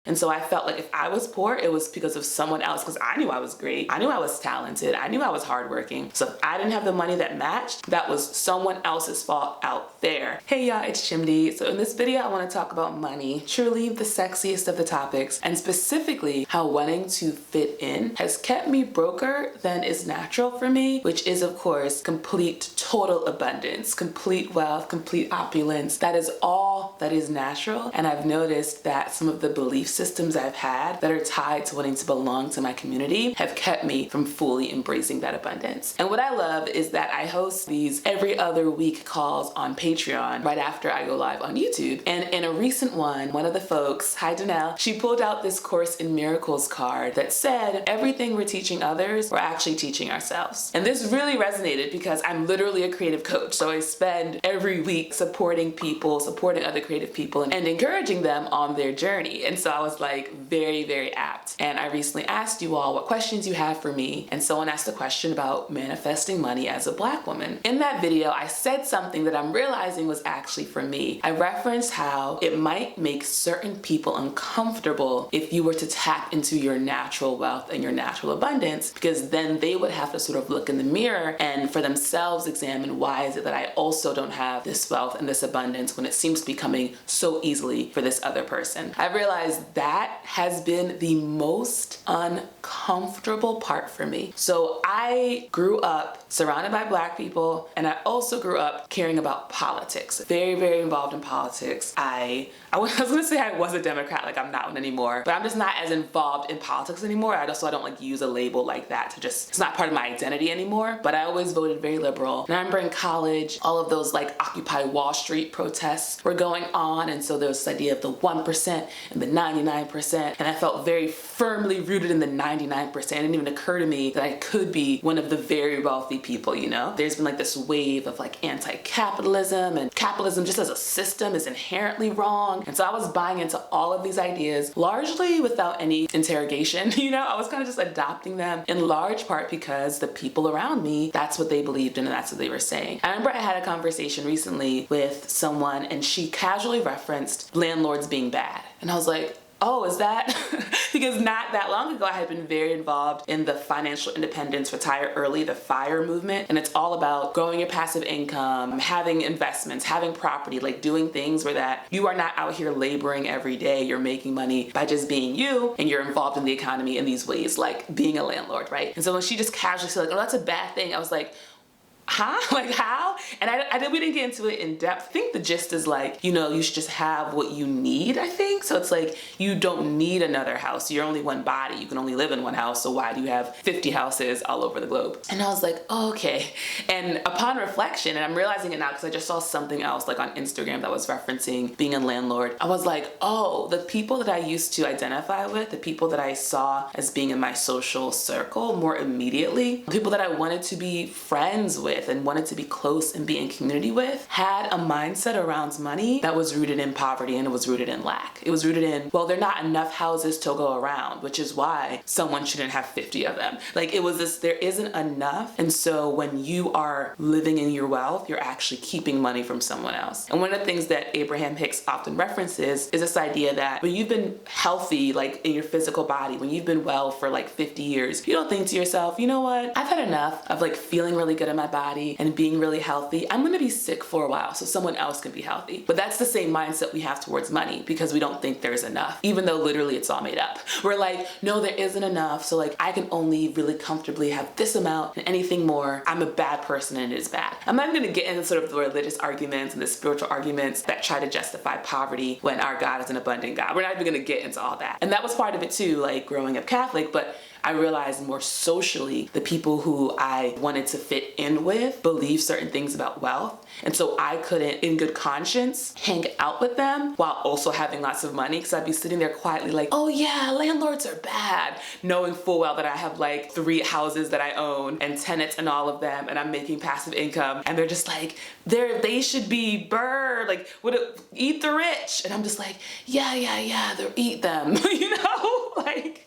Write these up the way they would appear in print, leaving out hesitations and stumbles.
And so I felt like if I was poor, it was because of someone else, because I knew I was great. I knew I was talented. I knew I was hardworking. So if I didn't have the money that matched, that was someone else's fault out there. Hey y'all, it's Chimdi. So in this video, I want to talk about money, truly the sexiest of the topics, and specifically how wanting to fit in has kept me broker than is natural for me, which is of course complete total abundance, complete wealth, complete opulence. That is all that is natural. And I've noticed that some of the beliefs systems I've had that are tied to wanting to belong to my community have kept me from fully embracing that abundance. And what I love is that I host these every other week calls on Patreon right after I go live on YouTube. And in a recent one of the folks, hi Danelle, she pulled out this Course in Miracles card that said, everything we're teaching others, we're actually teaching ourselves. And this really resonated because I'm literally a creative coach. So I spend every week supporting people, supporting other creative people and encouraging them on their journey. And so I was like very, very apt. And I recently asked you all what questions you have for me. And someone asked a question about manifesting money as a Black woman. In that video, I said something that I'm realizing was actually for me. I referenced how it might make certain people uncomfortable if you were to tap into your natural wealth and your natural abundance, because then they would have to sort of look in the mirror and for themselves examine, why is it that I also don't have this wealth and this abundance when it seems to be coming so easily for this other person? I realized that has been the most uncomfortable part for me. So I grew up surrounded by Black people, and I also grew up caring about politics. Very, very involved in politics. I was gonna say I was a Democrat, like I'm not one anymore, but I'm just not as involved in politics anymore. I don't like use a label like that to just, it's not part of my identity anymore, but I always voted very liberal. And I remember in college, all of those like Occupy Wall Street protests were going on, and so there was this idea of the 1% and the 99%, and I felt very firmly rooted in the 99%. It didn't even occur to me that I could be one of the very wealthy people, you know? There's been like this wave of like anti-capitalism, and capitalism just as a system is inherently wrong. And so I was buying into all of these ideas largely without any interrogation, you know? I was kind of just adopting them in large part because the people around me, that's what they believed in and that's what they were saying. I remember I had a conversation recently with someone and she casually referenced landlords being bad. And I was like, oh, is that? Because not that long ago, I had been very involved in the financial independence, retire early, the FIRE movement. And it's all about growing your passive income, having investments, having property, like doing things where that you are not out here laboring every day. You're making money by just being you, and you're involved in the economy in these ways, like being a landlord, right? And so when she just casually said, like, oh, that's a bad thing, I was like, huh? Like how? And we didn't get into it in depth. I think the gist is like, you know, you should just have what you need, I think. So it's like, you don't need another house. You're only one body. You can only live in one house. So why do you have 50 houses all over the globe? And I was like, oh, okay. And upon reflection, and I'm realizing it now because I just saw something else like on Instagram that was referencing being a landlord. I was like, oh, the people that I used to identify with, the people that I saw as being in my social circle more immediately, the people that I wanted to be friends with and wanted to be close and be in community with, had a mindset around money that was rooted in poverty and it was rooted in lack. It was rooted in, well, there are not enough houses to go around, which is why someone shouldn't have 50 of them. Like it was this, there isn't enough. And so when you are living in your wealth, you're actually keeping money from someone else. And one of the things that Abraham Hicks often references is this idea that when you've been healthy, like in your physical body, when you've been well for like 50 years, you don't think to yourself, you know what? I've had enough of like feeling really good in my body and being really healthy. I'm gonna be sick for a while so someone else can be healthy. But that's the same mindset we have towards money because we don't think there's enough, even though literally it's all made up. We're like, no, there isn't enough. So like, I can only really comfortably have this amount, and anything more, I'm a bad person and it is bad. I'm not gonna get into sort of the religious arguments and the spiritual arguments that try to justify poverty when our God is an abundant God. We're not even gonna get into all that. And that was part of it too, like growing up Catholic, but I realized more socially, the people who I wanted to fit in with believe certain things about wealth. And so I couldn't, in good conscience, hang out with them while also having lots of money, because I'd be sitting there quietly like, oh yeah, landlords are bad, knowing full well that I have like 3 houses that I own and tenants and all of them, and I'm making passive income. And they're just like, they should be like, eat the rich. And I'm just like, yeah, they'll eat them, you know? Like,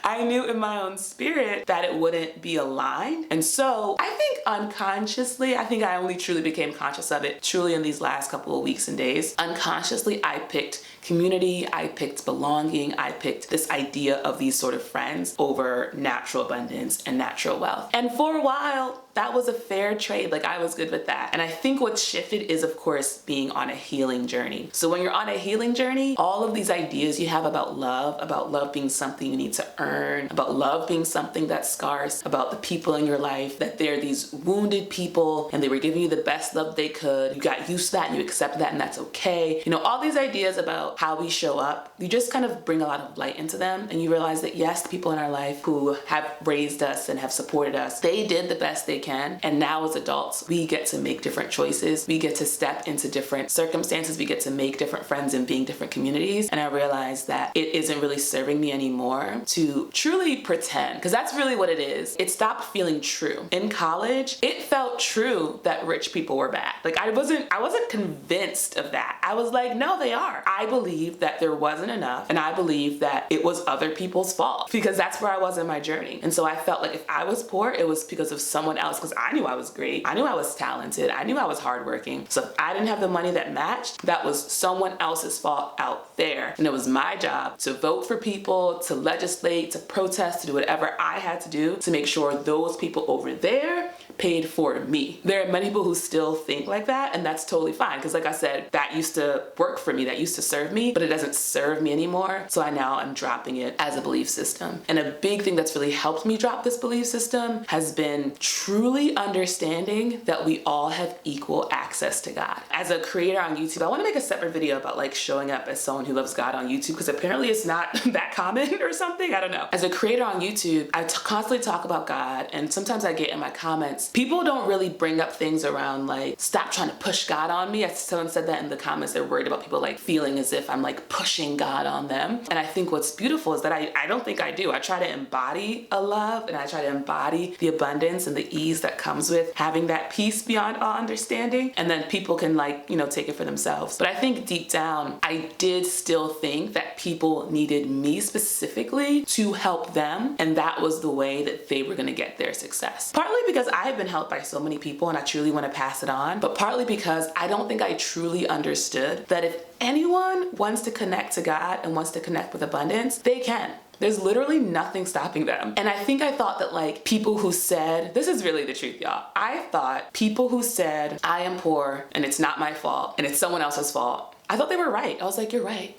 I knew in my own spirit that it wouldn't be aligned. And so I think unconsciously, I think I only truly became conscious of it truly in these last couple of weeks and days. Unconsciously, I picked community, I picked belonging, I picked this idea of these sort of friends over natural abundance and natural wealth. And for a while, that was a fair trade. Like, I was good with that. And I think what's shifted is, of course, being on a healing journey. So when you're on a healing journey, all of these ideas you have about love being something you need to earn, about love being something that's scarce, about the people in your life, that they're these wounded people and they were giving you the best love they could. You got used to that and you accept that and that's okay. You know, all these ideas about how we show up, you just kind of bring a lot of light into them and you realize that yes, the people in our life who have raised us and have supported us, they did the best they can. And now as adults, we get to make different choices. We get to step into different circumstances. We get to make different friends and be in different communities. And I realized that it isn't really serving me anymore to truly pretend, because that's really what it is. It stopped feeling true. In college, it felt true that rich people were bad. Like, I wasn't convinced of that. I was like, no, they are. I believed that there wasn't enough, and I believed that it was other people's fault, because that's where I was in my journey. And so I felt like if I was poor, it was because of someone else, because I knew I was great. I knew I was talented. I knew I was hardworking. So if I didn't have the money that matched, that was someone else's fault out there. And it was my job to vote for people, to legislate, to protest, to do whatever I had to do to make sure those people over there paid for me. There are many people who still think like that, and that's totally fine, because like I said, that used to work for me, that used to serve me, but it doesn't serve me anymore. So I'm dropping it as a belief system. And a big thing that's really helped me drop this belief system has been truly understanding that we all have equal access to God. As a creator on YouTube, I want to make a separate video about like showing up as someone who loves God on YouTube, because apparently it's not that common or something. I don't know. As a creator on YouTube, I constantly talk about God, and sometimes I get in my comments, people don't really bring up things around like, stop trying to push God on me. Someone said that in the comments, they're worried about people like feeling as if I'm like pushing God on them. And I think what's beautiful is that I don't think I do. I try to embody a love, and I try to embody the abundance and the ease that comes with having that peace beyond all understanding. And then people can like, take it for themselves. But I think deep down, I did still think that people needed me specifically to help them. And that was the way that they were going to get their success. Partly because I have been helped by so many people and I truly want to pass it on, but partly because I don't think I truly understood that if anyone wants to connect to God and wants to connect with abundance, they can. There's literally nothing stopping them. And I think I thought that like people who said, this is really the truth, y'all. I thought people who said, I am poor and it's not my fault and it's someone else's fault, I thought they were right. I was like, you're right.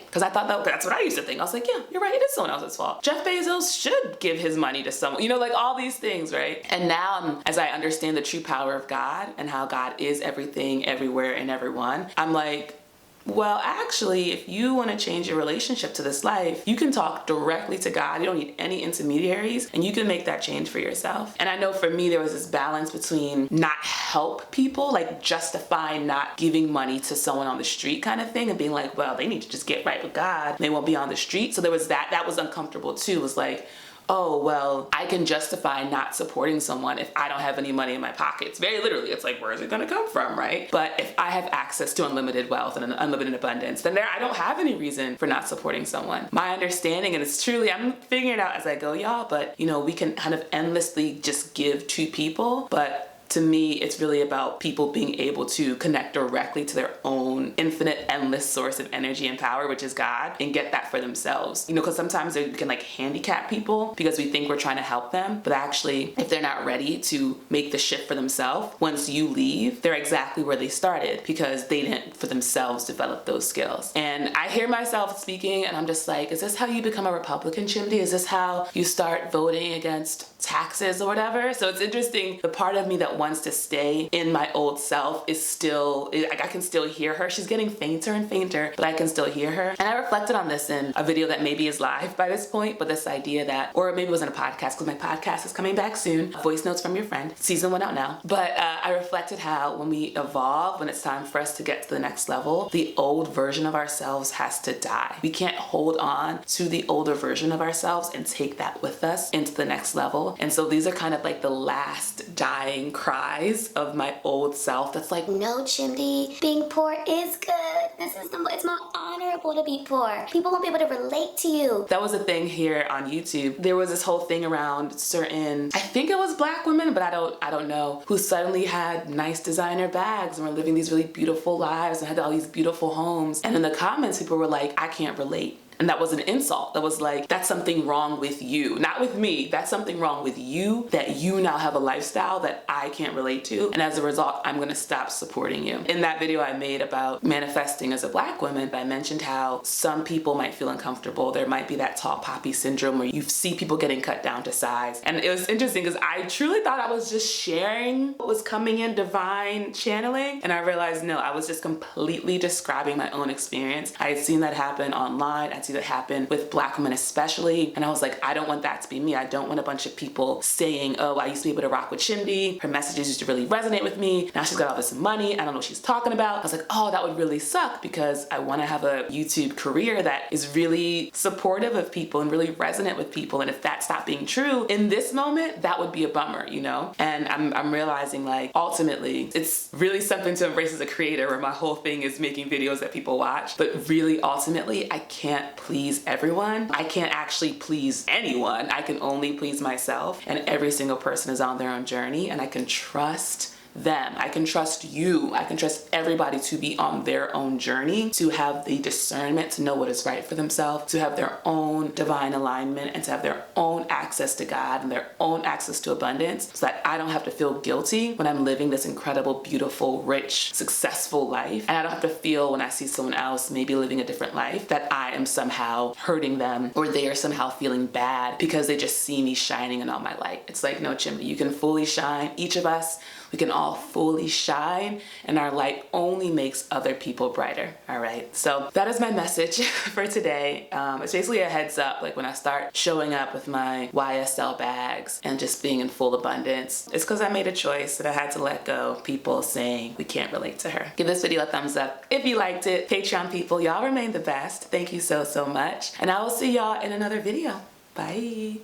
Because I thought that's what I used to think. I was like, yeah, you're right. It is someone else's fault. Jeff Bezos should give his money to someone, like all these things, right? And now as I understand the true power of God and how God is everything, everywhere, and everyone, I'm like, well, actually, if you want to change your relationship to this life, you can talk directly to God. You don't need any intermediaries, and you can make that change for yourself. And I know for me, there was this balance between not help people, like justifying not giving money to someone on the street kind of thing, and being like, well, they need to just get right with God. They won't be on the street. So there was that was uncomfortable too. It was like, oh, well, I can justify not supporting someone if I don't have any money in my pockets. Very literally, it's like, where is it gonna come from, right? But if I have access to unlimited wealth and an unlimited abundance, then I don't have any reason for not supporting someone. My understanding, and it's truly, I'm figuring it out as I go, y'all, but we can kind of endlessly just give to people, but to me, it's really about people being able to connect directly to their own infinite, endless source of energy and power, which is God, and get that for themselves. Because sometimes we can like handicap people because we think we're trying to help them, but actually, if they're not ready to make the shift for themselves, once you leave, they're exactly where they started because they didn't for themselves develop those skills. And I hear myself speaking and I'm just like, is this how you become a Republican, Chimdi? Is this how you start voting against taxes or whatever? So it's interesting, the part of me that wants to stay in my old self is still, I can still hear her. She's getting fainter and fainter, but I can still hear her. And I reflected on this in a video that maybe is live by this point, but this idea that, or maybe it was in a podcast, because my podcast is coming back soon, Voice Notes from Your Friend, season 1 out now. But I reflected how when we evolve, when it's time for us to get to the next level, the old version of ourselves has to die. We can't hold on to the older version of ourselves and take that with us into the next level. And so these are kind of like the last dying cries of my old self that's like, no, Chimdi, being poor is good. it's more honorable to be poor. People won't be able to relate to you. That was a thing here on YouTube. There was this whole thing around certain, I think it was black women, but I don't know, who suddenly had nice designer bags and were living these really beautiful lives and had all these beautiful homes. And in the comments, people were like, I can't relate. And that was an insult. That was like, that's something wrong with you. Not with me. That's something wrong with you, that you now have a lifestyle that I can't relate to. And as a result, I'm gonna stop supporting you. In that video I made about manifesting as a black woman, I mentioned how some people might feel uncomfortable. There might be that tall poppy syndrome where you see people getting cut down to size. And it was interesting because I truly thought I was just sharing what was coming in, divine channeling. And I realized, no, I was just completely describing my own experience. I had seen that happen online. I'd see that happen with black women especially. And I was like, I don't want that to be me. I don't want a bunch of people saying, oh, I used to be able to rock with Shindy. Her messages used to really resonate with me. Now she's got all this money. I don't know what she's talking about. I was like, oh, that would really suck, because I want to have a YouTube career that is really supportive of people and really resonant with people. And if that stopped being true in this moment, that would be a bummer, you know? And I'm realizing, like, ultimately, it's really something to embrace as a creator, where my whole thing is making videos that people watch. But really, ultimately, I can't please everyone. I can't actually please anyone. I can only please myself, and every single person is on their own journey, and I can trust them. I can trust you. I can trust everybody to be on their own journey, to have the discernment to know what is right for themselves, to have their own divine alignment, and to have their own access to God and their own access to abundance, so that I don't have to feel guilty when I'm living this incredible, beautiful, rich, successful life. And I don't have to feel, when I see someone else maybe living a different life, that I am somehow hurting them, or they are somehow feeling bad because they just see me shining in all my light. It's like, no, Chimney, you can fully shine. Each of us, we can all fully shine, and our light only makes other people brighter. All right, so that is my message for today. It's basically a heads up, like when I start showing up with my YSL bags and just being in full abundance, it's because I made a choice that I had to let go of people saying we can't relate to her. Give this video a thumbs up if you liked it. Patreon people, y'all remain the best. Thank you so much, and I will see y'all in another video. Bye.